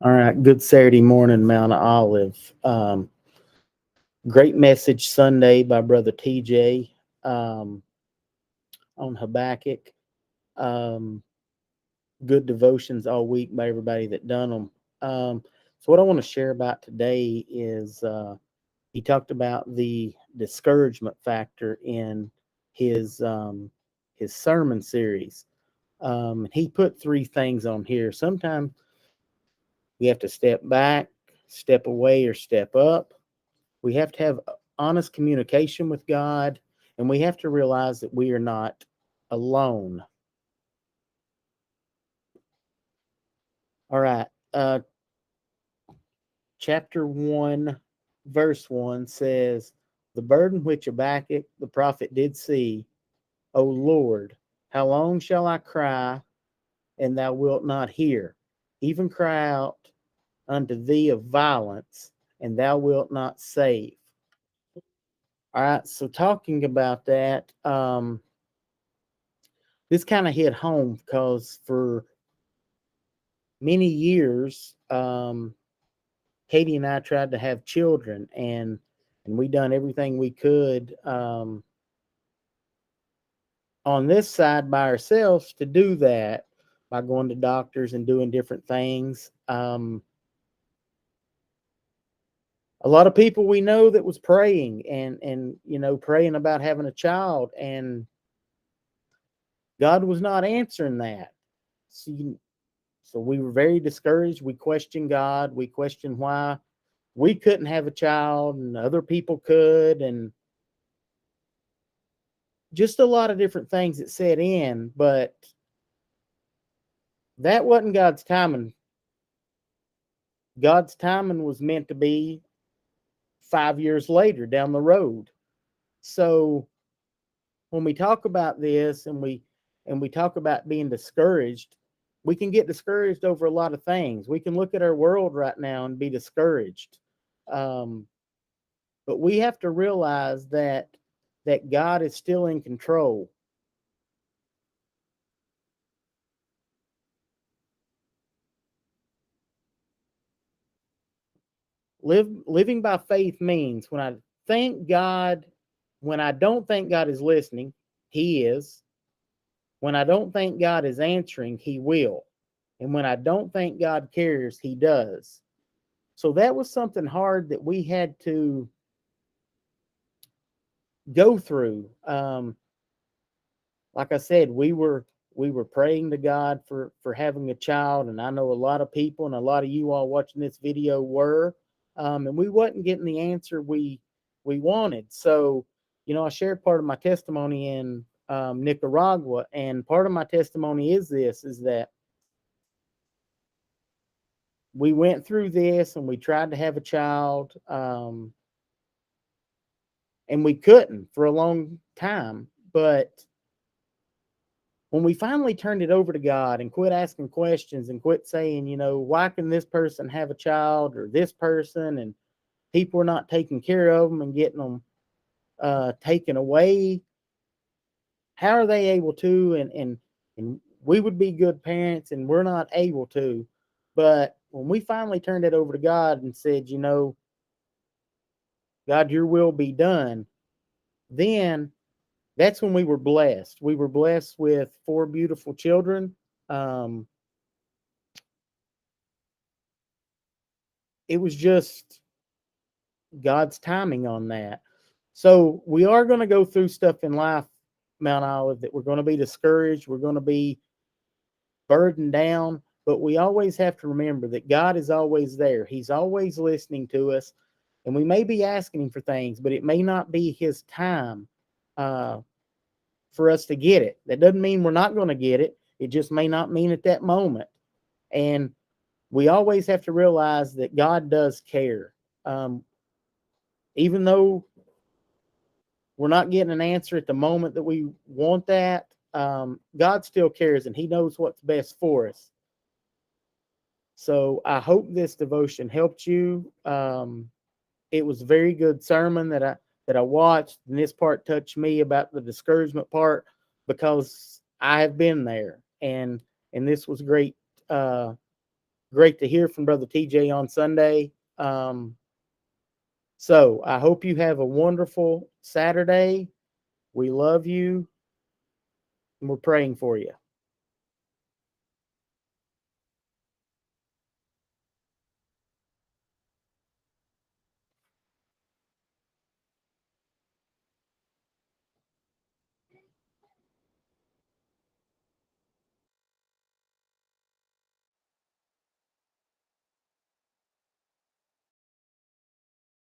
All right, good Saturday morning, Mount Olive. Great message Sunday by Brother TJ on Habakkuk. Um, Good devotions all week by everybody that done them. So, what I want to share about today is he talked about the discouragement factor in his um, his sermon series. He put three things on here. Sometimes we have to step back, step away, or step up. We have to have honest communication with God, and we have to realize that we are not alone. All right. Chapter 1, verse 1 says, "The burden which Habakkuk the prophet did see, O Lord, how long shall I cry, and thou wilt not hear? Even cry out unto thee of violence, and thou wilt not save." All right. So, talking about that, this kind of hit home because for many years, Katie and I tried to have children, and we done everything we could on this side by ourselves to do that by going to doctors and doing different things. A lot of people we know that was praying and praying about having a child, and God was not answering that. So, so we were very discouraged. We questioned God. We questioned why we couldn't have a child and other people could, and just a lot of different things that set in. But that wasn't God's timing. God's timing was meant to be 5 years later down the road. So when we talk about this and we talk about being discouraged, we can get discouraged over a lot of things. We can look at our world right now and be discouraged. Um, but we have to realize that God is still in control. Living by faith means think God, when I don't think God is listening, He is. When I don't think God is answering, He will. And when I don't think God cares, He does. So that was something hard that we had to go through. Like I said, we were praying to God for having a child, and I know a lot of people and a lot of you all watching this video were, and we wasn't getting the answer we wanted. So, I shared part of my testimony in Nicaragua, and part of my testimony is that we went through this and we tried to have a child, and we couldn't for a long time, but when we finally turned it over to God and quit asking questions and quit saying, why can this person have a child or this person, and people are not taking care of them and getting them taken away, how are they able to? And we would be good parents and we're not able to. But when we finally turned it over to God and said, God, your will be done, then that's when we were blessed. We were blessed with four beautiful children. Um, it was just God's timing on that. So we are going to go through stuff in life, Mount Olive, that we're going to be discouraged. We're going to be burdened down, but we always have to remember that God is always there. He's always listening to us, and we may be asking Him for things, but it may not be His time uh, for us to get it. That doesn't mean we're not going to get it. It just may not mean at that moment. And we always have to realize that God does care. Um, Even though we're not getting an answer at the moment that we want that, God still cares and He knows what's best for us. So I hope this devotion helped you. It was a very good sermon that I watched, and this part touched me about the discouragement part because I have been there, and this was great. Great to hear from Brother TJ on Sunday. So I hope you have a wonderful Saturday. We love you, and we're praying for you.